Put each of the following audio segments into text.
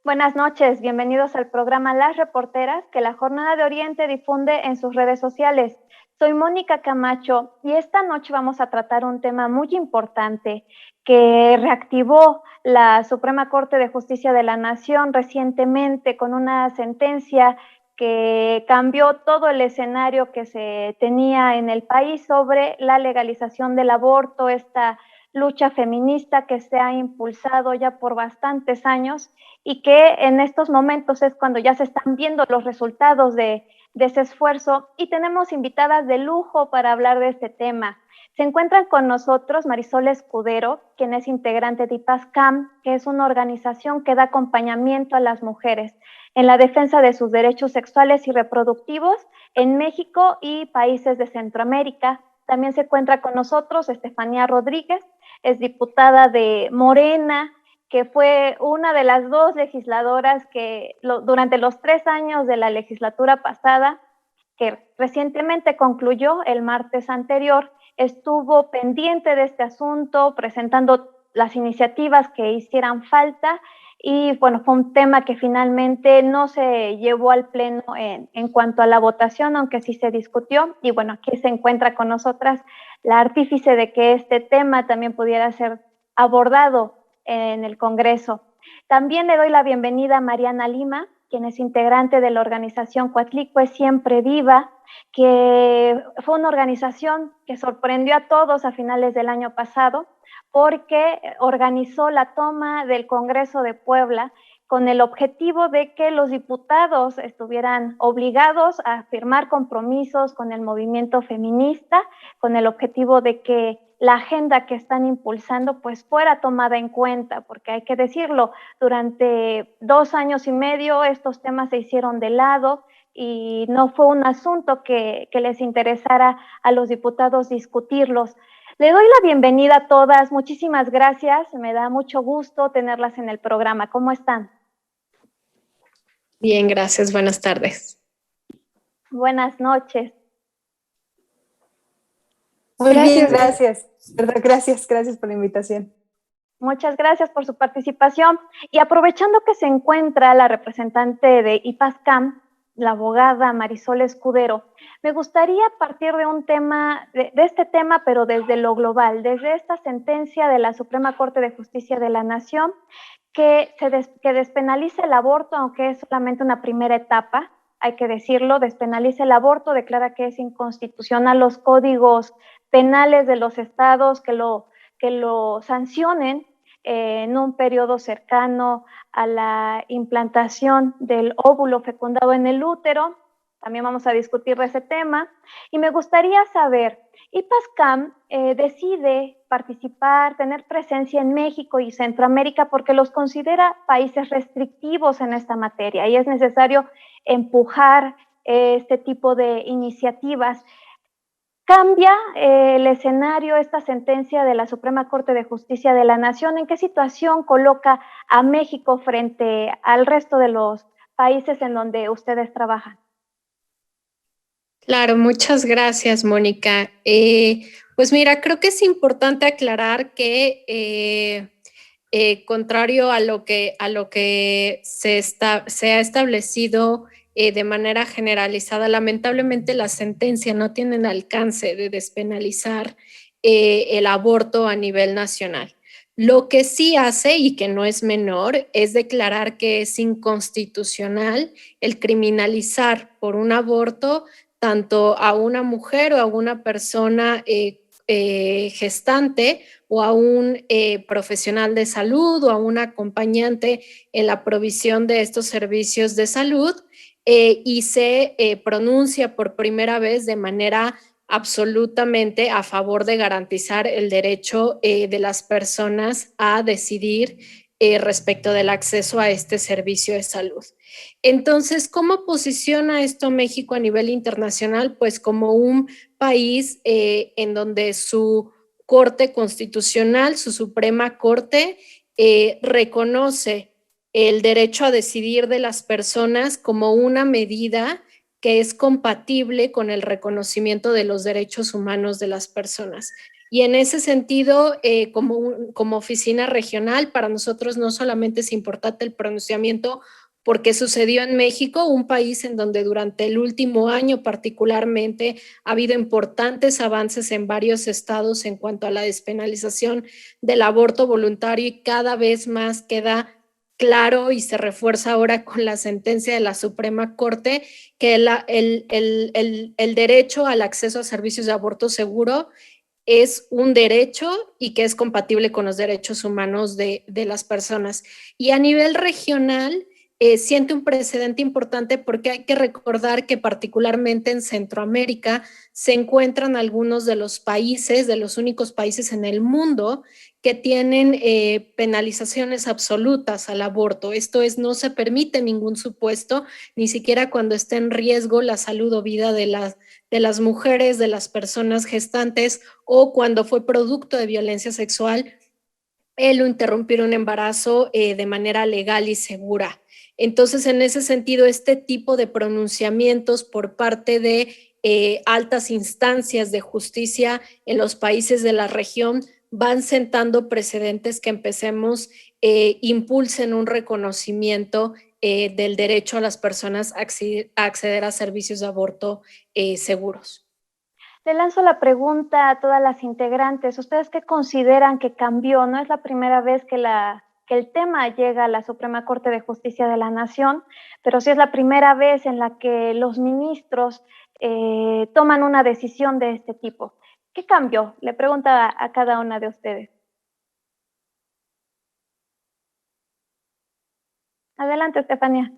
Buenas noches, bienvenidos al programa Las Reporteras que la Jornada de Oriente difunde en sus redes sociales. Soy Mónica Camacho y esta noche vamos a tratar un tema muy importante que reactivó la Suprema Corte de Justicia de la Nación recientemente con una sentencia que cambió todo el escenario que se tenía en el país sobre la legalización del aborto, esta lucha feminista que se ha impulsado ya por bastantes años y que en estos momentos es cuando ya se están viendo los resultados de ese esfuerzo y tenemos invitadas de lujo para hablar de este tema. Se encuentran con nosotros Marisol Escudero, quien es integrante de IPASCAM, que es una organización que da acompañamiento a las mujeres en la defensa de sus derechos sexuales y reproductivos en México y países de Centroamérica. También se encuentra con nosotros Estefanía Rodríguez, es diputada de Morena, que fue una de las dos legisladoras que durante los 3 años de la legislatura pasada, que recientemente concluyó el martes anterior, estuvo pendiente de este asunto, presentando las iniciativas que hicieran falta y bueno, fue un tema que finalmente no se llevó al pleno en cuanto a la votación, aunque sí se discutió y bueno, aquí se encuentra con nosotras la artífice de que este tema también pudiera ser abordado en el Congreso. También le doy la bienvenida a Mariana Lima, quien es integrante de la organización Coatlicue Siempre Viva, que fue una organización que sorprendió a todos a finales del año pasado porque organizó la toma del Congreso de Puebla con el objetivo de que los diputados estuvieran obligados a firmar compromisos con el movimiento feminista, con el objetivo de que la agenda que están impulsando pues fuera tomada en cuenta, porque hay que decirlo, durante 2 años y medio estos temas se hicieron de lado y no fue un asunto que les interesara a los diputados discutirlos. Le doy la bienvenida a todas, muchísimas gracias, me da mucho gusto tenerlas en el programa. ¿Cómo están? Bien, gracias, buenas tardes. Buenas noches. Muy bien, Gracias. gracias por la invitación. Muchas gracias por su participación. Y aprovechando que se encuentra la representante de IPASCAM, la abogada Marisol Escudero, me gustaría partir de un tema, de este tema, pero desde lo global, desde esta sentencia de la Suprema Corte de Justicia de la Nación, que despenaliza el aborto, aunque es solamente una primera etapa, hay que decirlo, despenaliza el aborto, declara que es inconstitucional los códigos penales de los estados que lo sancionen en un periodo cercano a la implantación del óvulo fecundado en el útero. También vamos a discutir ese tema. Y me gustaría saber, IPASCAM decide participar, tener presencia en México y Centroamérica porque los considera países restrictivos en esta materia y es necesario empujar este tipo de iniciativas. ¿Cambia el escenario esta sentencia de la Suprema Corte de Justicia de la Nación? ¿En qué situación coloca a México frente al resto de los países en donde ustedes trabajan? Claro, muchas gracias, Mónica. Pues mira, creo que es importante aclarar que contrario a lo que se ha establecido de manera generalizada, lamentablemente la sentencia no tiene el alcance de despenalizar el aborto a nivel nacional. Lo que sí hace, y que no es menor, es declarar que es inconstitucional el criminalizar por un aborto tanto a una mujer o a una persona gestante o a un profesional de salud o a un acompañante en la provisión de estos servicios de salud y se pronuncia por primera vez de manera absolutamente a favor de garantizar el derecho de las personas a decidir respecto del acceso a este servicio de salud. Entonces, ¿cómo posiciona esto México a nivel internacional? Pues como un país en donde su Corte Constitucional, su Suprema Corte, reconoce el derecho a decidir de las personas como una medida que es compatible con el reconocimiento de los derechos humanos de las personas. Y en ese sentido, como oficina regional, para nosotros no solamente es importante el pronunciamiento porque sucedió en México, un país en donde durante el último año particularmente ha habido importantes avances en varios estados en cuanto a la despenalización del aborto voluntario y cada vez más queda claro y se refuerza ahora con la sentencia de la Suprema Corte que el derecho al acceso a servicios de aborto seguro es un derecho y que es compatible con los derechos humanos de las personas. Y a nivel regional, siente un precedente importante porque hay que recordar que particularmente en Centroamérica se encuentran algunos de los países, de los únicos países en el mundo que tienen penalizaciones absolutas al aborto. Esto es, no se permite ningún supuesto, ni siquiera cuando esté en riesgo la salud o vida de las mujeres, de las personas gestantes o cuando fue producto de violencia sexual, el interrumpir un embarazo de manera legal y segura. Entonces, en ese sentido, este tipo de pronunciamientos por parte de altas instancias de justicia en los países de la región van sentando precedentes que empecemos, impulsen un reconocimiento del derecho a las personas a acceder a servicios de aborto seguros. Le lanzo la pregunta a todas las integrantes. ¿Ustedes qué consideran que cambió? No es la primera vez que el tema llega a la Suprema Corte de Justicia de la Nación, pero sí es la primera vez en la que los ministros toman una decisión de este tipo. ¿Qué cambió? Le pregunto a cada una de ustedes. Adelante, Estefanía.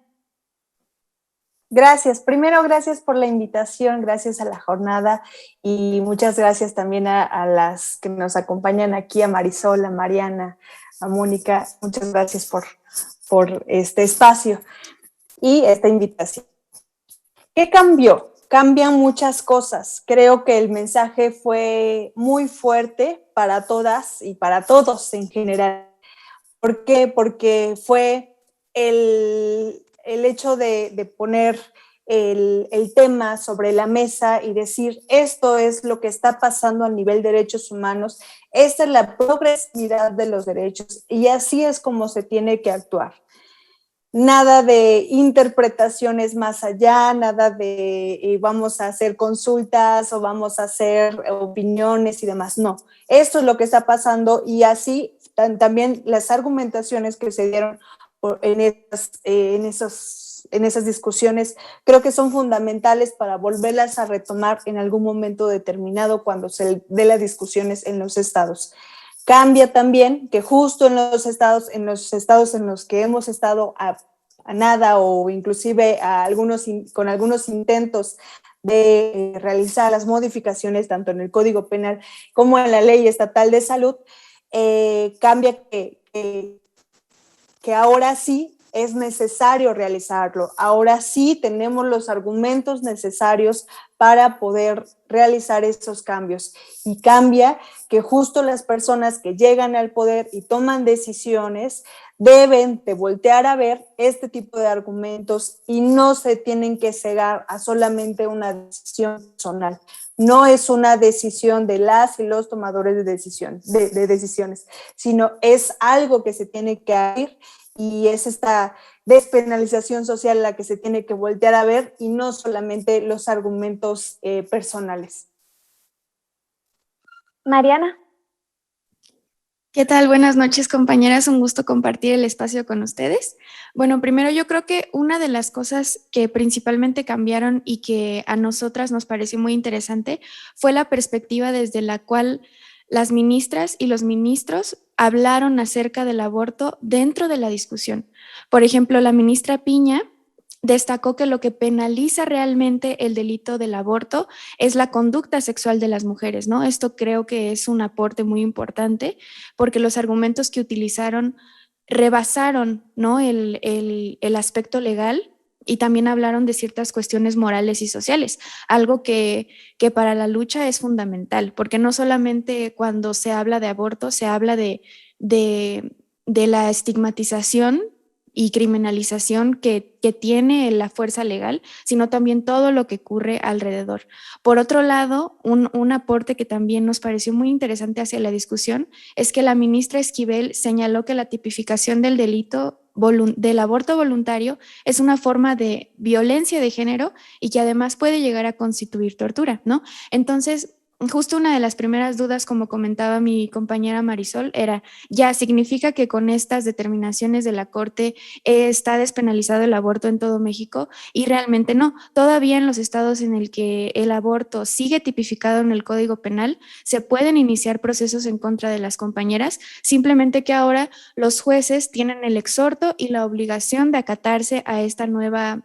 Gracias. Primero, gracias por la invitación, gracias a la jornada y muchas gracias también a las que nos acompañan aquí, a Marisol, a Mariana, a Mónica. Muchas gracias por este espacio y esta invitación. ¿Qué cambió? Cambian muchas cosas. Creo que el mensaje fue muy fuerte para todas y para todos en general. ¿Por qué? Porque fue el hecho de poner el tema sobre la mesa y decir, esto es lo que está pasando a nivel de derechos humanos, esta es la progresividad de los derechos y así es como se tiene que actuar. Nada de interpretaciones más allá, nada de vamos a hacer consultas o vamos a hacer opiniones y demás. No, esto es lo que está pasando y así también las argumentaciones que se dieron en esas discusiones creo que son fundamentales para volverlas a retomar en algún momento determinado cuando se dé las discusiones en los estados. Cambia también que justo en los estados en los que hemos estado a nada o inclusive con algunos intentos de realizar las modificaciones tanto en el Código Penal como en la Ley Estatal de Salud, cambia que ahora sí es necesario realizarlo. Ahora sí tenemos los argumentos necesarios para poder realizar esos cambios. Y cambia que justo las personas que llegan al poder y toman decisiones deben de voltear a ver este tipo de argumentos y no se tienen que cegar a solamente una decisión personal. No es una decisión de las y los tomadores de decisiones, sino es algo que se tiene que hacer y es esta despenalización social la que se tiene que voltear a ver y no solamente los argumentos personales. Mariana. ¿Qué tal? Buenas noches, compañeras. Un gusto compartir el espacio con ustedes. Bueno, primero yo creo que una de las cosas que principalmente cambiaron y que a nosotras nos pareció muy interesante fue la perspectiva desde la cual las ministras y los ministros hablaron acerca del aborto dentro de la discusión. Por ejemplo, la ministra Piña destacó que lo que penaliza realmente el delito del aborto es la conducta sexual de las mujeres, ¿no? Esto creo que es un aporte muy importante porque los argumentos que utilizaron rebasaron, ¿no? el aspecto legal y también hablaron de ciertas cuestiones morales y sociales, algo que para la lucha es fundamental, porque no solamente cuando se habla de aborto se habla de la estigmatización y criminalización que tiene la fuerza legal, sino también todo lo que ocurre alrededor. Por otro lado, un aporte que también nos pareció muy interesante hacia la discusión es que la ministra Esquivel señaló que la tipificación del delito del aborto voluntario es una forma de violencia de género y que además puede llegar a constituir tortura, ¿no? Entonces, justo una de las primeras dudas, como comentaba mi compañera Marisol, era, ya significa que con estas determinaciones de la Corte está despenalizado el aborto en todo México, y realmente no. Todavía en los estados en el que el aborto sigue tipificado en el Código Penal, se pueden iniciar procesos en contra de las compañeras, simplemente que ahora los jueces tienen el exhorto y la obligación de acatarse a esta nueva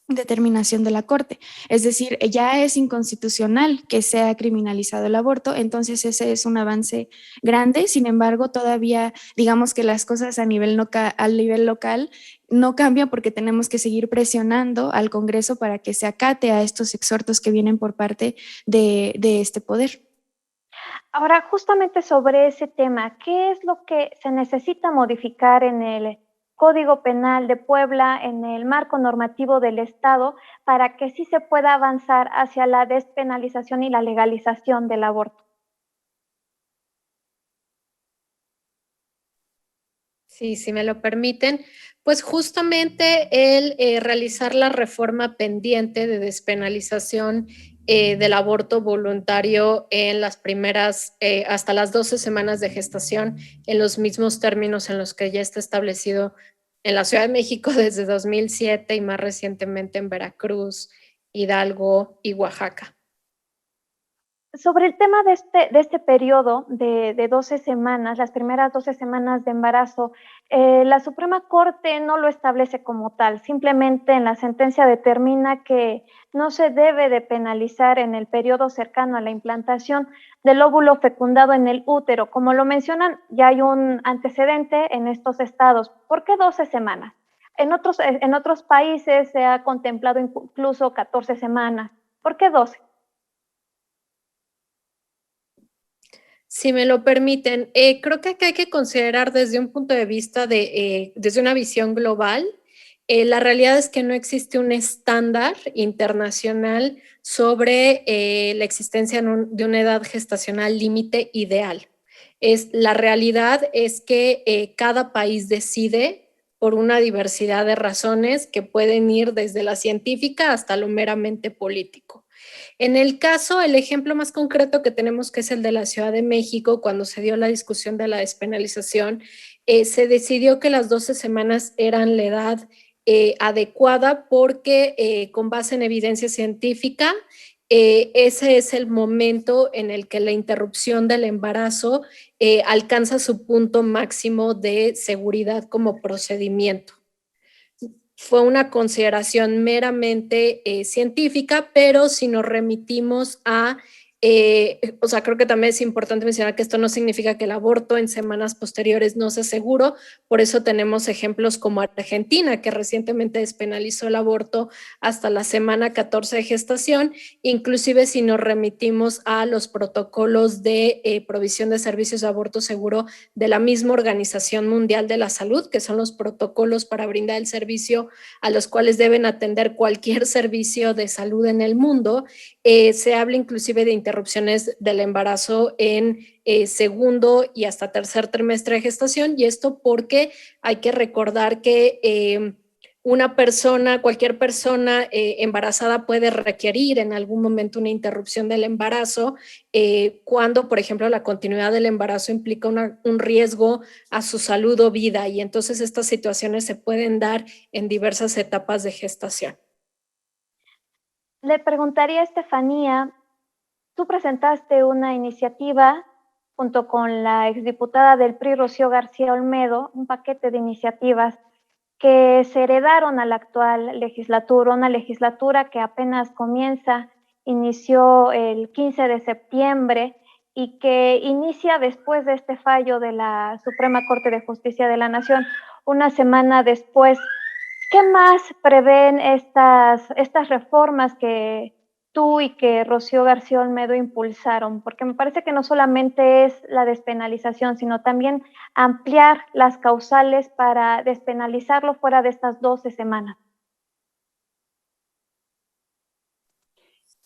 determinación de la Corte. Es decir, ya es inconstitucional que sea criminalizado el aborto, entonces ese es un avance grande. Sin embargo, todavía digamos que las cosas a nivel local no cambian, porque tenemos que seguir presionando al Congreso para que se acate a estos exhortos que vienen por parte de este poder. Ahora, justamente sobre ese tema, ¿qué es lo que se necesita modificar en el Código Penal de Puebla, en el marco normativo del Estado, para que sí se pueda avanzar hacia la despenalización y la legalización del aborto? Sí, si me lo permiten, pues justamente el realizar la reforma pendiente de despenalización del aborto voluntario en las primeras, hasta las 12 semanas de gestación, en los mismos términos en los que ya está establecido en la Ciudad de México desde 2007 y más recientemente en Veracruz, Hidalgo y Oaxaca. Sobre el tema de este periodo de 12 semanas, las primeras 12 semanas de embarazo, la Suprema Corte no lo establece como tal, simplemente en la sentencia determina que no se debe de penalizar en el periodo cercano a la implantación del óvulo fecundado en el útero. Como lo mencionan, ya hay un antecedente en estos estados. ¿Por qué 12 semanas? En otros países se ha contemplado incluso 14 semanas. ¿Por qué 12? Si me lo permiten, creo que acá hay que considerar desde un punto de vista desde una visión global. La realidad es que no existe un estándar internacional sobre la existencia de una edad gestacional límite ideal. La realidad es que cada país decide por una diversidad de razones que pueden ir desde la científica hasta lo meramente político. En el caso, el ejemplo más concreto que tenemos, que es el de la Ciudad de México, cuando se dio la discusión de la despenalización, se decidió que las 12 semanas eran la edad adecuada porque con base en evidencia científica, ese es el momento en el que la interrupción del embarazo alcanza su punto máximo de seguridad como procedimiento. Fue una consideración meramente científica, pero si nos remitimos a, o sea, creo que también es importante mencionar que esto no significa que el aborto en semanas posteriores no sea seguro. Por eso tenemos ejemplos como Argentina, que recientemente despenalizó el aborto hasta la semana 14 de gestación. Inclusive si nos remitimos a los protocolos de provisión de servicios de aborto seguro de la misma Organización Mundial de la Salud, que son los protocolos para brindar el servicio a los cuales deben atender cualquier servicio de salud en el mundo, se habla inclusive de interrupciones del embarazo en segundo y hasta tercer trimestre de gestación, y esto porque hay que recordar que una persona, cualquier persona embarazada puede requerir en algún momento una interrupción del embarazo cuando, por ejemplo, la continuidad del embarazo implica un riesgo a su salud o vida, y entonces estas situaciones se pueden dar en diversas etapas de gestación. Le preguntaría a Estefanía, tú presentaste una iniciativa junto con la exdiputada del PRI, Rocío García Olmedo, un paquete de iniciativas que se heredaron a la actual legislatura, una legislatura que apenas comienza, inició el 15 de septiembre y que inicia después de este fallo de la Suprema Corte de Justicia de la Nación, una semana después. ¿Qué más prevén estas reformas que tú y que Rocío García Olmedo impulsaron? Porque me parece que no solamente es la despenalización, sino también ampliar las causales para despenalizarlo fuera de estas 12 semanas.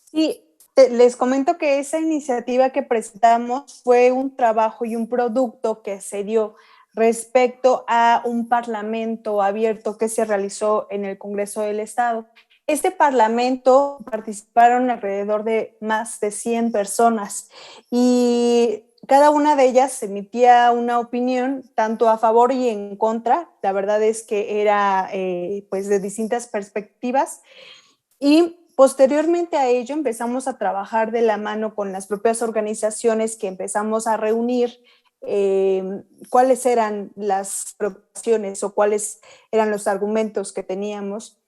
Sí, les comento que esa iniciativa que presentamos fue un trabajo y un producto que se dio respecto a un parlamento abierto que se realizó en el Congreso del Estado. Este parlamento participaron alrededor de más de 100 personas y cada una de ellas emitía una opinión tanto a favor y en contra. La verdad es que era pues de distintas perspectivas. Y posteriormente a ello empezamos a trabajar de la mano con las propias organizaciones que empezamos a reunir cuáles eran las preocupaciones o cuáles eran los argumentos que teníamos.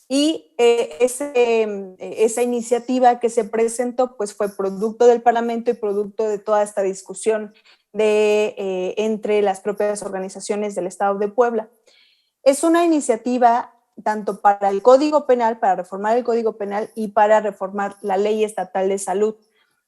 Y esa iniciativa que se presentó pues fue producto del Parlamento y producto de toda esta discusión entre las propias organizaciones del Estado de Puebla. Es una iniciativa tanto para el Código Penal, para reformar el Código Penal y para reformar la Ley Estatal de Salud.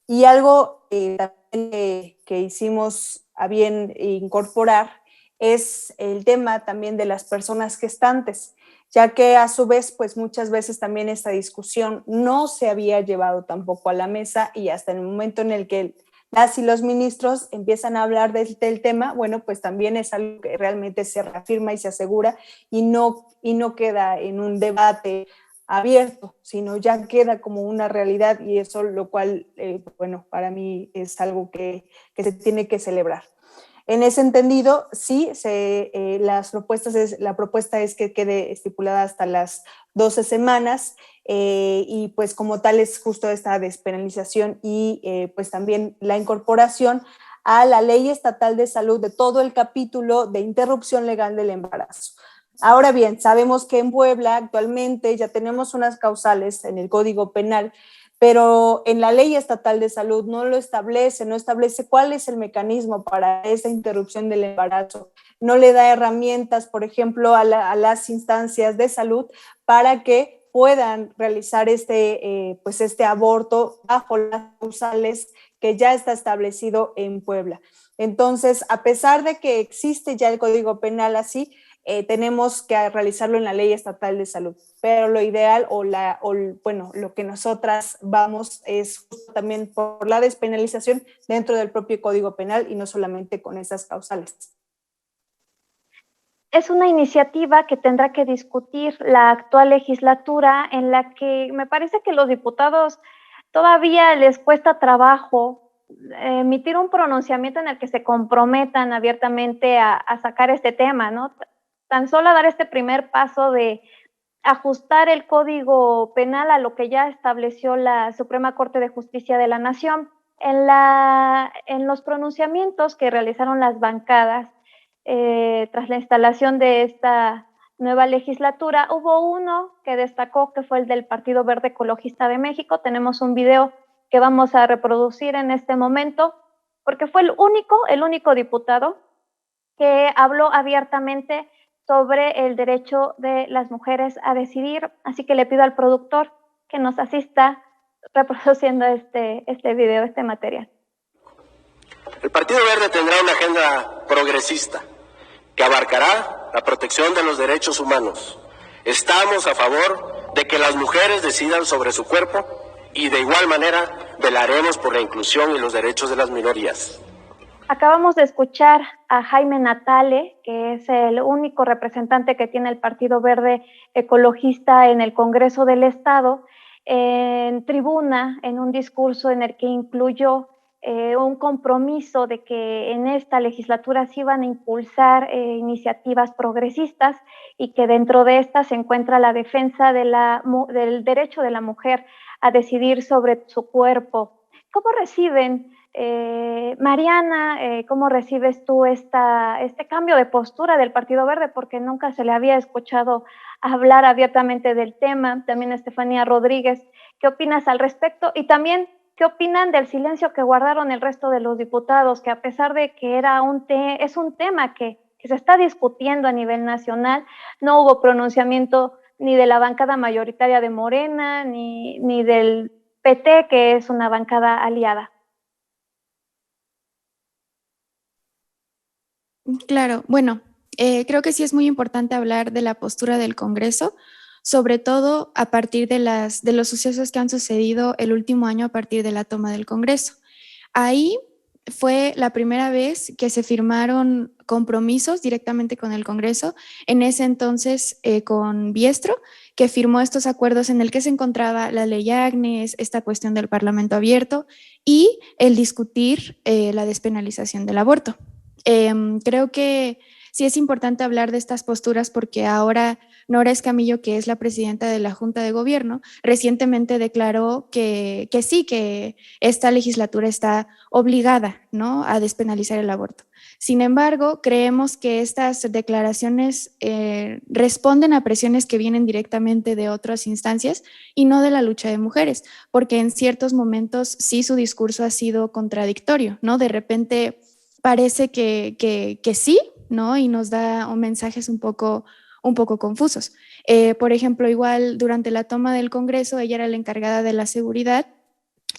Y algo que hicimos a bien incorporar es el tema también de las personas gestantes, ya que a su vez, pues muchas veces también esta discusión no se había llevado tampoco a la mesa y hasta en el momento en el que las y los ministros empiezan a hablar del tema, bueno, pues también es algo que realmente se reafirma y se asegura y no queda en un debate abierto, sino ya queda como una realidad y eso lo cual, bueno, para mí es algo que se tiene que celebrar. En ese entendido, sí, la propuesta es que quede estipulada hasta las 12 semanas y pues como tal es justo esta despenalización y pues también la incorporación a la Ley Estatal de Salud de todo el capítulo de interrupción legal del embarazo. Ahora bien, sabemos que en Puebla actualmente ya tenemos unas causales en el Código Penal, pero en la Ley Estatal de Salud no establece cuál es el mecanismo para esa interrupción del embarazo, no le da herramientas, por ejemplo, a las instancias de salud para que puedan realizar este aborto bajo las causales que ya está establecido en Puebla. Entonces, a pesar de que existe ya el Código Penal así, tenemos que realizarlo en la Ley Estatal de Salud. Pero lo ideal lo que nosotras vamos es justo también por la despenalización dentro del propio Código Penal y no solamente con esas causales. Es una iniciativa que tendrá que discutir la actual legislatura, en la que me parece que los diputados todavía les cuesta trabajo emitir un pronunciamiento en el que se comprometan abiertamente a sacar este tema, ¿no? Tan solo dar este primer paso de ajustar el Código Penal a lo que ya estableció la Suprema Corte de Justicia de la Nación. En los pronunciamientos que realizaron las bancadas tras la instalación de esta nueva legislatura, hubo uno que destacó, que fue el del Partido Verde Ecologista de México. Tenemos un video que vamos a reproducir en este momento, porque fue el único diputado que habló abiertamente sobre el derecho de las mujeres a decidir. Así que le pido al productor que nos asista reproduciendo este video, este material. El Partido Verde tendrá una agenda progresista que abarcará la protección de los derechos humanos. Estamos a favor de que las mujeres decidan sobre su cuerpo y de igual manera velaremos por la inclusión y los derechos de las minorías. Acabamos de escuchar a Jaime Natale, que es el único representante que tiene el Partido Verde Ecologista en el Congreso del Estado, en tribuna, en un discurso en el que incluyó un compromiso de que en esta legislatura se iban a impulsar iniciativas progresistas y que dentro de estas se encuentra la defensa del derecho de la mujer a decidir sobre su cuerpo. ¿Cómo reciben, Mariana, cómo recibes tú este cambio de postura del Partido Verde? Porque nunca se le había escuchado hablar abiertamente del tema. También Estefanía Rodríguez, ¿qué opinas al respecto? Y también, ¿qué opinan del silencio que guardaron el resto de los diputados? Que a pesar de que es un tema que se está discutiendo a nivel nacional, no hubo pronunciamiento ni de la bancada mayoritaria de Morena, ni del PT, que es una bancada aliada. Claro, bueno, creo que sí es muy importante hablar de la postura del Congreso, sobre todo a partir de los sucesos que han sucedido el último año a partir de la toma del Congreso. Ahí fue la primera vez que se firmaron compromisos directamente con el Congreso, en ese entonces con Biestro, que firmó estos acuerdos en el que se encontraba la ley Agnes, esta cuestión del Parlamento abierto y el discutir la despenalización del aborto. Creo que sí es importante hablar de estas posturas porque ahora Nora Escamillo, que es la presidenta de la Junta de Gobierno, recientemente declaró que sí, que esta legislatura está obligada, ¿no?, a despenalizar el aborto. Sin embargo, creemos que estas declaraciones responden a presiones que vienen directamente de otras instancias y no de la lucha de mujeres, porque en ciertos momentos sí su discurso ha sido contradictorio, ¿no? De repente parece que sí, ¿no? Y nos da mensajes un poco confusos. Por ejemplo, igual durante la toma del Congreso, ella era la encargada de la seguridad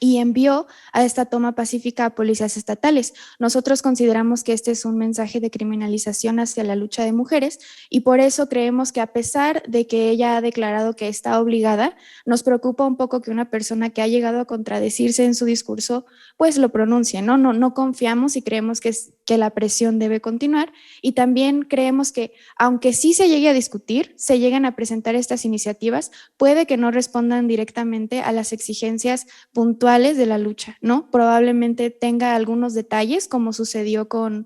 y envió a esta toma pacífica a policías estatales. Nosotros consideramos que este es un mensaje de criminalización hacia la lucha de mujeres y por eso creemos que a pesar de que ella ha declarado que está obligada, nos preocupa un poco que una persona que ha llegado a contradecirse en su discurso, pues lo pronuncie, ¿no? No confiamos y creemos que la presión debe continuar y también creemos que aunque sí se llegue a discutir, se llegan a presentar estas iniciativas, puede que no respondan directamente a las exigencias puntuales de la lucha, ¿no? Probablemente tenga algunos detalles, como sucedió con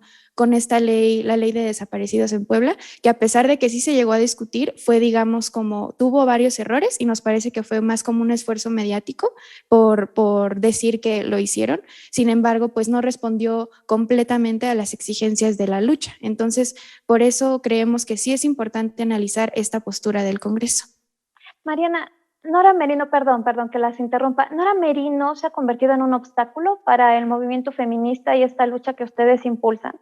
esta ley, la ley de desaparecidos en Puebla, que a pesar de que sí se llegó a discutir, fue, digamos, como tuvo varios errores y nos parece que fue más como un esfuerzo mediático por decir que lo hicieron. Sin embargo, pues no respondió completamente a las exigencias de la lucha. Entonces, por eso creemos que sí es importante analizar esta postura del Congreso. Mariana, Nora Merino, perdón que las interrumpa. ¿Nora Merino se ha convertido en un obstáculo para el movimiento feminista y esta lucha que ustedes impulsan?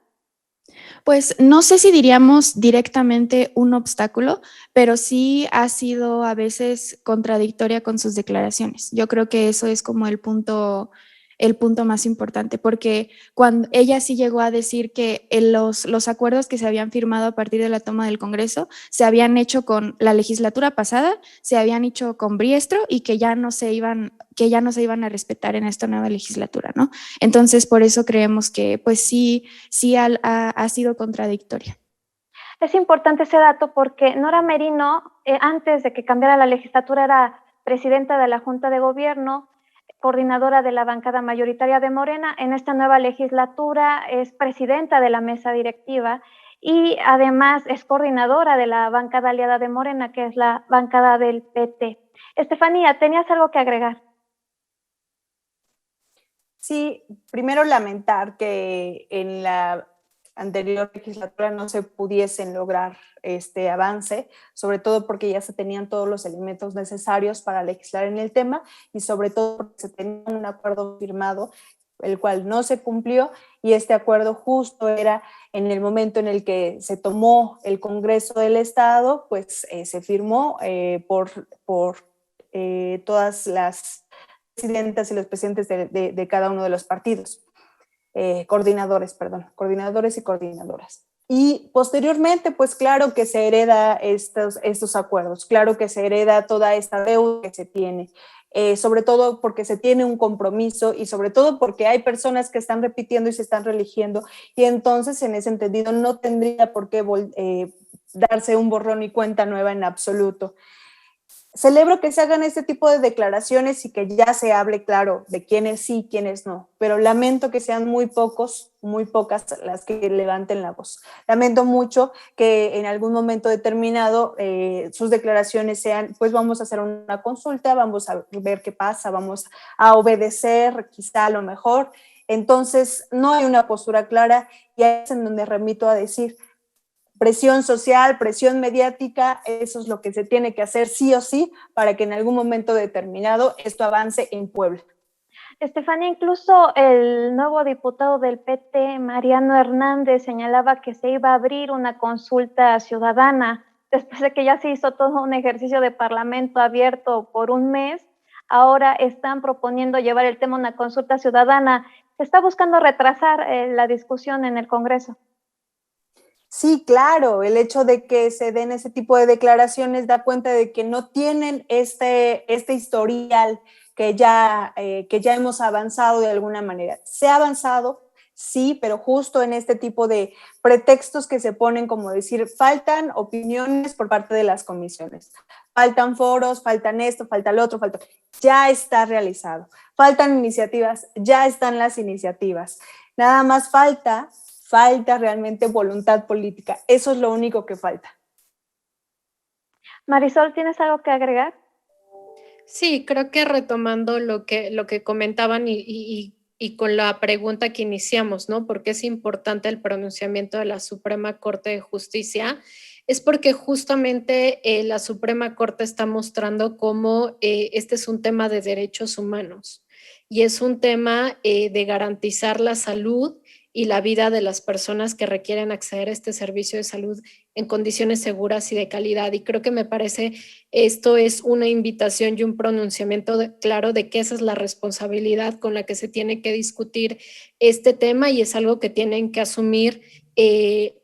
Pues no sé si diríamos directamente un obstáculo, pero sí ha sido a veces contradictoria con sus declaraciones. Yo creo que eso es como el punto más importante, porque cuando ella sí llegó a decir que los acuerdos que se habían firmado a partir de la toma del Congreso se habían hecho con la legislatura pasada, se habían hecho con Biestro y que ya no se iban a respetar en esta nueva legislatura, ¿no? Entonces, por eso creemos que pues sí ha sido contradictoria. Es importante ese dato porque Nora Merino, antes de que cambiara la legislatura, era presidenta de la Junta de Gobierno, coordinadora de la bancada mayoritaria de Morena. En esta nueva legislatura es presidenta de la mesa directiva y además es coordinadora de la bancada aliada de Morena, que es la bancada del PT. Estefanía, ¿tenías algo que agregar? Sí, primero lamentar que en la anterior legislatura no se pudiesen lograr este avance, sobre todo porque ya se tenían todos los elementos necesarios para legislar en el tema y sobre todo porque se tenía un acuerdo firmado, el cual no se cumplió y este acuerdo justo era en el momento en el que se tomó el Congreso del Estado, pues se firmó por todas las presidentas y los presidentes de cada uno de los partidos. Coordinadores y coordinadoras. Y posteriormente, pues claro que se hereda estos acuerdos, claro que se hereda toda esta deuda que se tiene, sobre todo porque se tiene un compromiso y sobre todo porque hay personas que están repitiendo y se están reeligiendo y entonces en ese entendido no tendría por qué darse un borrón y cuenta nueva en absoluto. Celebro que se hagan este tipo de declaraciones y que ya se hable claro de quiénes sí y quiénes no, pero lamento que sean muy pocas las que levanten la voz. Lamento mucho que en algún momento determinado sus declaraciones sean, pues vamos a hacer una consulta, vamos a ver qué pasa, vamos a obedecer quizá a lo mejor. Entonces no hay una postura clara y es en donde remito a decir, presión social, presión mediática, eso es lo que se tiene que hacer sí o sí para que en algún momento determinado esto avance en Puebla. Estefanía, incluso el nuevo diputado del PT, Mariano Hernández, señalaba que se iba a abrir una consulta ciudadana después de que ya se hizo todo un ejercicio de parlamento abierto por un mes, ahora están proponiendo llevar el tema a una consulta ciudadana. Se está buscando retrasar la discusión en el Congreso. Sí, claro, el hecho de que se den ese tipo de declaraciones da cuenta de que no tienen este historial que ya hemos avanzado de alguna manera. Se ha avanzado, sí, pero justo en este tipo de pretextos que se ponen, como decir, faltan opiniones por parte de las comisiones, faltan foros, faltan esto, falta lo otro, ya está realizado. Faltan iniciativas, ya están las iniciativas. Nada más falta realmente voluntad política. Eso es lo único que falta. Marisol, ¿tienes algo que agregar? Sí, creo que retomando lo que comentaban y con la pregunta que iniciamos, ¿no? ¿Por qué es importante el pronunciamiento de la Suprema Corte de Justicia? Es porque justamente la Suprema Corte está mostrando cómo este es un tema de derechos humanos y es un tema de garantizar la salud y la vida de las personas que requieren acceder a este servicio de salud en condiciones seguras y de calidad. Y creo que me parece esto es una invitación y un pronunciamiento claro de que esa es la responsabilidad con la que se tiene que discutir este tema y es algo que tienen que asumir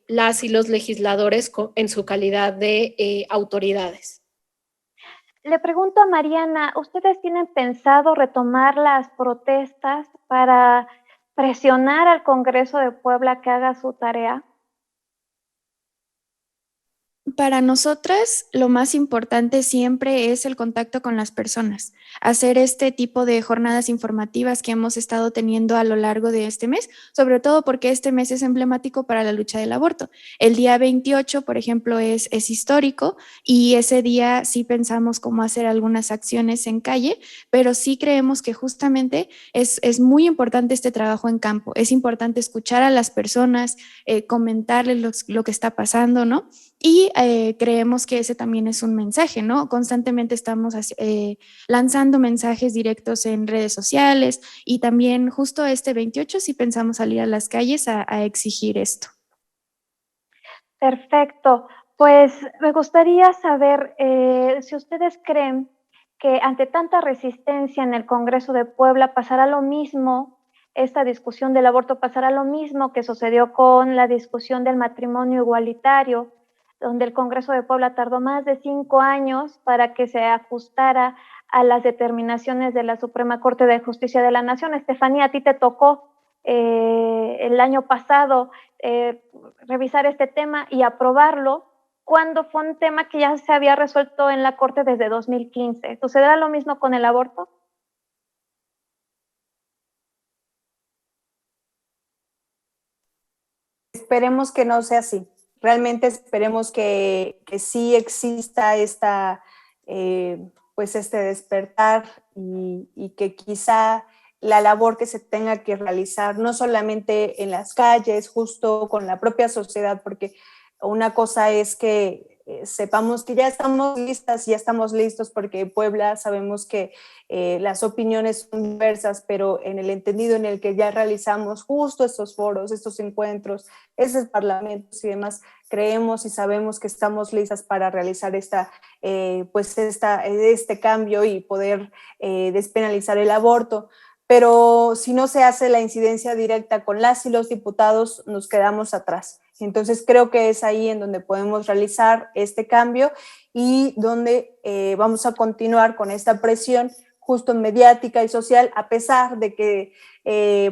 las y los legisladores en su calidad de autoridades. Le pregunto a Mariana, ¿ustedes tienen pensado retomar las protestas para presionar al Congreso de Puebla que haga su tarea? Para nosotras, lo más importante siempre es el contacto con las personas. Hacer este tipo de jornadas informativas que hemos estado teniendo a lo largo de este mes, sobre todo porque este mes es emblemático para la lucha del aborto. El día 28, por ejemplo, es histórico y ese día sí pensamos cómo hacer algunas acciones en calle, pero sí creemos que justamente es muy importante este trabajo en campo. Es importante escuchar a las personas, comentarles lo que está pasando, ¿no? Y creemos que ese también es un mensaje, ¿no? Constantemente estamos lanzando mensajes directos en redes sociales y también justo este 28 sí pensamos salir a las calles a exigir esto. Perfecto. Pues me gustaría saber si ustedes creen que ante tanta resistencia en el Congreso de Puebla pasará lo mismo, esta discusión del aborto pasará lo mismo que sucedió con la discusión del matrimonio igualitario, donde el Congreso de Puebla tardó más de 5 años para que se ajustara a las determinaciones de la Suprema Corte de Justicia de la Nación. Estefanía, a ti te tocó el año pasado revisar este tema y aprobarlo cuando fue un tema que ya se había resuelto en la Corte desde 2015. ¿Sucederá lo mismo con el aborto? Esperemos que no sea así. Realmente esperemos que sí exista pues este despertar y que quizá la labor que se tenga que realizar, no solamente en las calles, justo con la propia sociedad, porque una cosa es que sepamos que ya estamos listas, ya estamos listos, porque en Puebla sabemos que las opiniones son diversas, pero en el entendido en el que ya realizamos justo estos foros, estos encuentros, esos parlamentos y demás, creemos y sabemos que estamos listas para realizar este cambio y poder despenalizar el aborto. Pero si no se hace la incidencia directa con las y los diputados, nos quedamos atrás. Entonces creo que es ahí en donde podemos realizar este cambio y donde vamos a continuar con esta presión justo mediática y social, a pesar de que,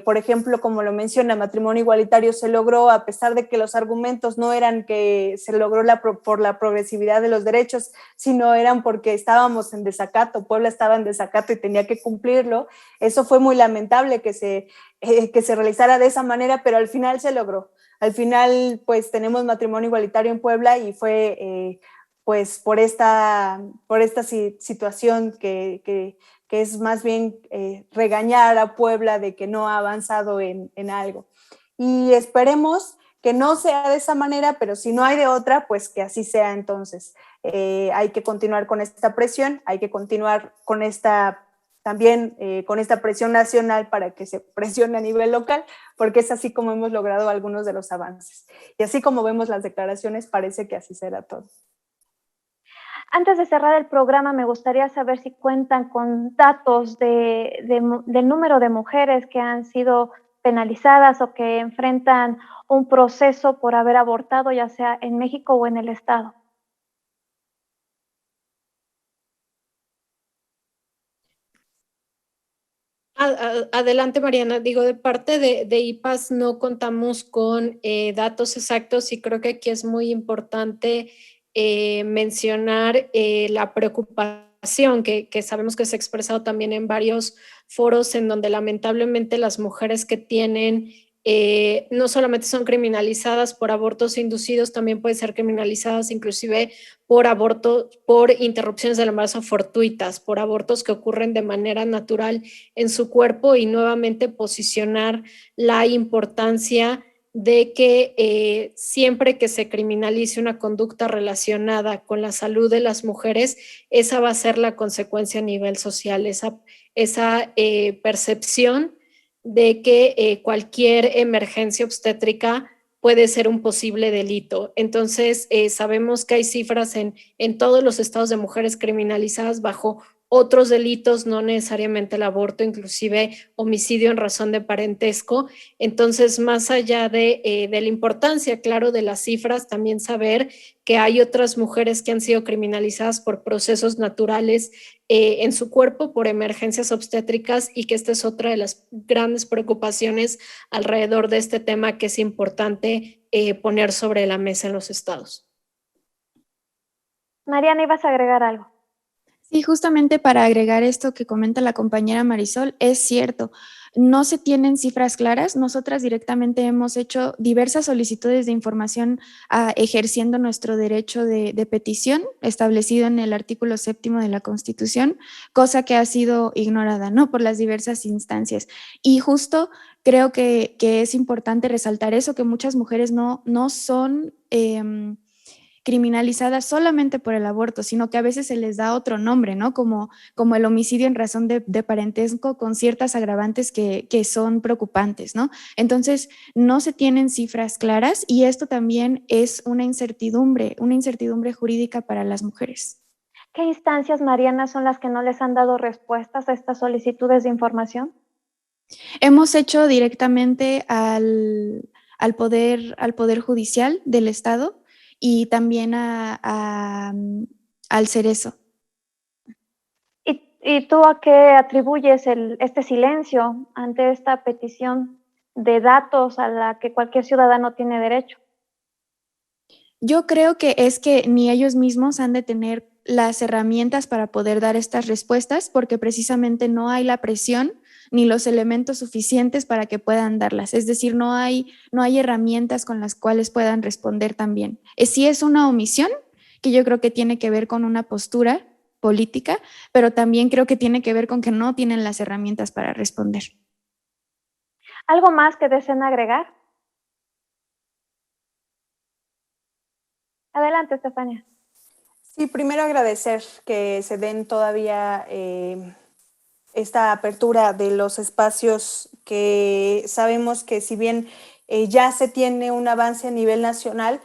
por ejemplo, como lo menciona, matrimonio igualitario se logró, a pesar de que los argumentos no eran que se logró por la progresividad de los derechos, sino eran porque estábamos en desacato, Puebla estaba en desacato y tenía que cumplirlo. Eso fue muy lamentable que se realizara de esa manera, pero al final se logró. Al final, pues tenemos matrimonio igualitario en Puebla y fue pues por esta situación que es más bien regañar a Puebla de que no ha avanzado en algo. Y esperemos que no sea de esa manera, pero si no hay de otra, pues que así sea entonces. Hay que continuar con esta presión, hay que continuar con también con esta presión nacional para que se presione a nivel local, porque es así como hemos logrado algunos de los avances. Y así como vemos las declaraciones, parece que así será todo. Antes de cerrar el programa, me gustaría saber si cuentan con datos del número de mujeres que han sido penalizadas o que enfrentan un proceso por haber abortado, ya sea en México o en el estado. Adelante, Mariana. Digo, de parte de IPAS no contamos con datos exactos y creo que aquí es muy importante mencionar la preocupación que sabemos que se ha expresado también en varios foros en donde lamentablemente las mujeres que tienen no solamente son criminalizadas por abortos inducidos, también pueden ser criminalizadas inclusive por abortos, por interrupciones del embarazo fortuitas, por abortos que ocurren de manera natural en su cuerpo y nuevamente posicionar la importancia de que siempre que se criminalice una conducta relacionada con la salud de las mujeres, esa va a ser la consecuencia a nivel social, esa percepción de que cualquier emergencia obstétrica puede ser un posible delito. Entonces, sabemos que hay cifras en todos los estados de mujeres criminalizadas bajo otros delitos, no necesariamente el aborto, inclusive homicidio en razón de parentesco. Entonces, más allá de la importancia, claro, de las cifras, también saber que hay otras mujeres que han sido criminalizadas por procesos naturales en su cuerpo, por emergencias obstétricas, y que esta es otra de las grandes preocupaciones alrededor de este tema que es importante poner sobre la mesa en los estados. Mariana, ¿ibas a agregar algo? Sí, justamente para agregar esto que comenta la compañera Marisol, es cierto, no se tienen cifras claras. Nosotras directamente hemos hecho diversas solicitudes de información ejerciendo nuestro derecho de petición establecido en el artículo 7º de la Constitución, cosa que ha sido ignorada, ¿no?, por las diversas instancias. Y justo creo que es importante resaltar eso, que muchas mujeres no son criminalizadas solamente por el aborto, sino que a veces se les da otro nombre, ¿no? Como el homicidio en razón de parentesco, con ciertas agravantes que son preocupantes, ¿no? Entonces, no se tienen cifras claras y esto también es una incertidumbre jurídica para las mujeres. ¿Qué instancias, Mariana, son las que no les han dado respuestas a estas solicitudes de información? Hemos hecho directamente al Poder Judicial del Estado y también al Cerezo. ¿Y tú a qué atribuyes este silencio ante esta petición de datos a la que cualquier ciudadano tiene derecho? Yo creo que es que ni ellos mismos han de tener las herramientas para poder dar estas respuestas, porque precisamente no hay la presión ni los elementos suficientes para que puedan darlas. Es decir, no hay herramientas con las cuales puedan responder también. Sí es una omisión que yo creo que tiene que ver con una postura política, pero también creo que tiene que ver con que no tienen las herramientas para responder. ¿Algo más que deseen agregar? Adelante, Estefania. Sí, primero agradecer que se den todavía esta apertura de los espacios, que sabemos que si bien ya se tiene un avance a nivel nacional,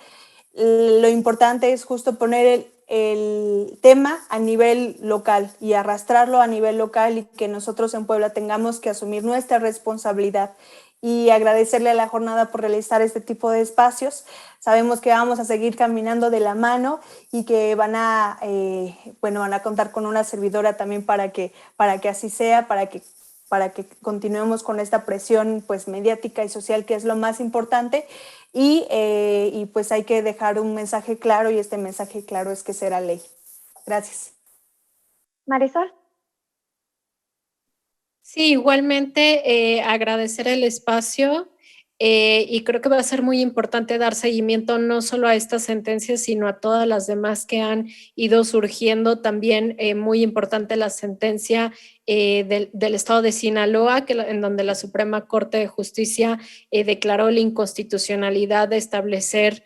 lo importante es justo poner el tema a nivel local y arrastrarlo a nivel local, y que nosotros en Puebla tengamos que asumir nuestra responsabilidad. Y agradecerle a la jornada por realizar este tipo de espacios. Sabemos que vamos a seguir caminando de la mano y que van a contar con una servidora también para que así sea, para que continuemos con esta presión pues mediática y social, que es lo más importante. Y pues hay que dejar un mensaje claro, y este mensaje claro es que será ley. Gracias. Marisol. Sí, igualmente agradecer el espacio y creo que va a ser muy importante dar seguimiento no solo a estas sentencias, sino a todas las demás que han ido surgiendo. También muy importante la sentencia del estado de Sinaloa, en donde la Suprema Corte de Justicia declaró la inconstitucionalidad de establecer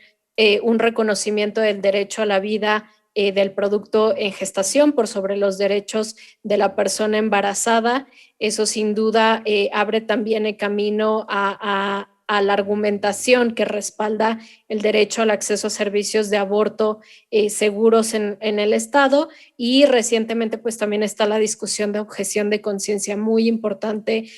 un reconocimiento del derecho a la vida del producto en gestación por sobre los derechos de la persona embarazada. Eso sin duda abre también el camino a a la argumentación que respalda el derecho al acceso a servicios de aborto seguros en el Estado, y recientemente pues también está la discusión de objeción de conciencia, muy importante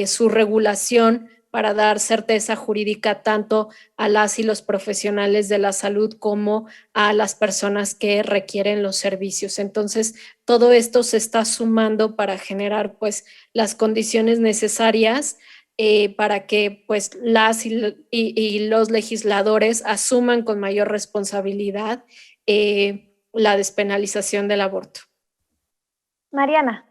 su regulación para dar certeza jurídica tanto a las y los profesionales de la salud como a las personas que requieren los servicios. Entonces, todo esto se está sumando para generar pues las condiciones necesarias para que pues las y los legisladores asuman con mayor responsabilidad la despenalización del aborto. Mariana.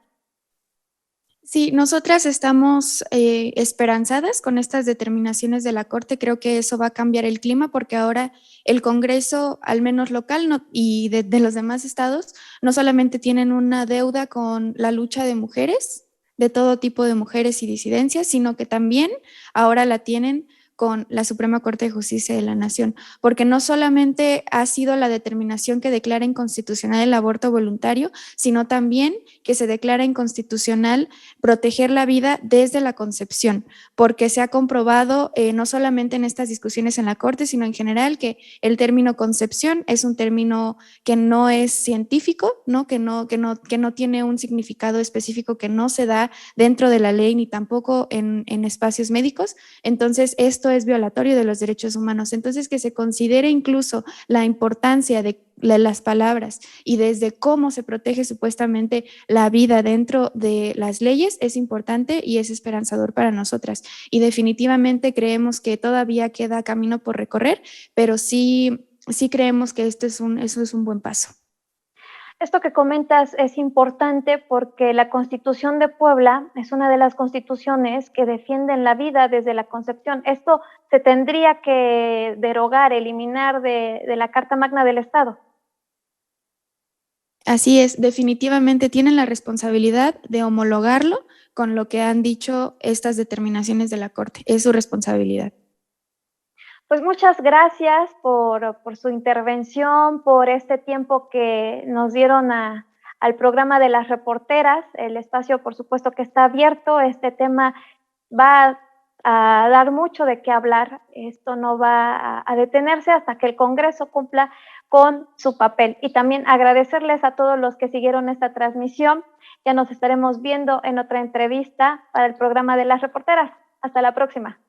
Sí, nosotras estamos esperanzadas con estas determinaciones de la Corte. Creo que eso va a cambiar el clima porque ahora el Congreso, al menos local y de los demás estados, no solamente tienen una deuda con la lucha de mujeres, de todo tipo de mujeres y disidencias, sino que también ahora la tienen con la Suprema Corte de Justicia de la Nación, porque no solamente ha sido la determinación que declara inconstitucional el aborto voluntario, sino también que se declara inconstitucional proteger la vida desde la concepción, porque se ha comprobado no solamente en estas discusiones en la Corte, sino en general que el término concepción es un término que no es científico, ¿no? Que no tiene un significado específico, que no se da dentro de la ley ni tampoco en espacios médicos. Entonces, esto es violatorio de los derechos humanos. Entonces, que se considere incluso la importancia de las palabras y desde cómo se protege supuestamente la vida dentro de las leyes es importante y es esperanzador para nosotras. Y definitivamente creemos que todavía queda camino por recorrer, pero sí creemos que eso es un buen paso. Esto que comentas es importante porque la Constitución de Puebla es una de las constituciones que defienden la vida desde la concepción. Esto se tendría que derogar, eliminar de la Carta Magna del Estado. Así es, definitivamente tienen la responsabilidad de homologarlo con lo que han dicho estas determinaciones de la Corte. Es su responsabilidad. Pues muchas gracias por su intervención, por este tiempo que nos dieron al programa de las reporteras. El espacio, por supuesto, que está abierto. Este tema va a dar mucho de qué hablar. Esto no va a detenerse hasta que el Congreso cumpla con su papel. Y también agradecerles a todos los que siguieron esta transmisión. Ya nos estaremos viendo en otra entrevista para el programa de las reporteras. Hasta la próxima.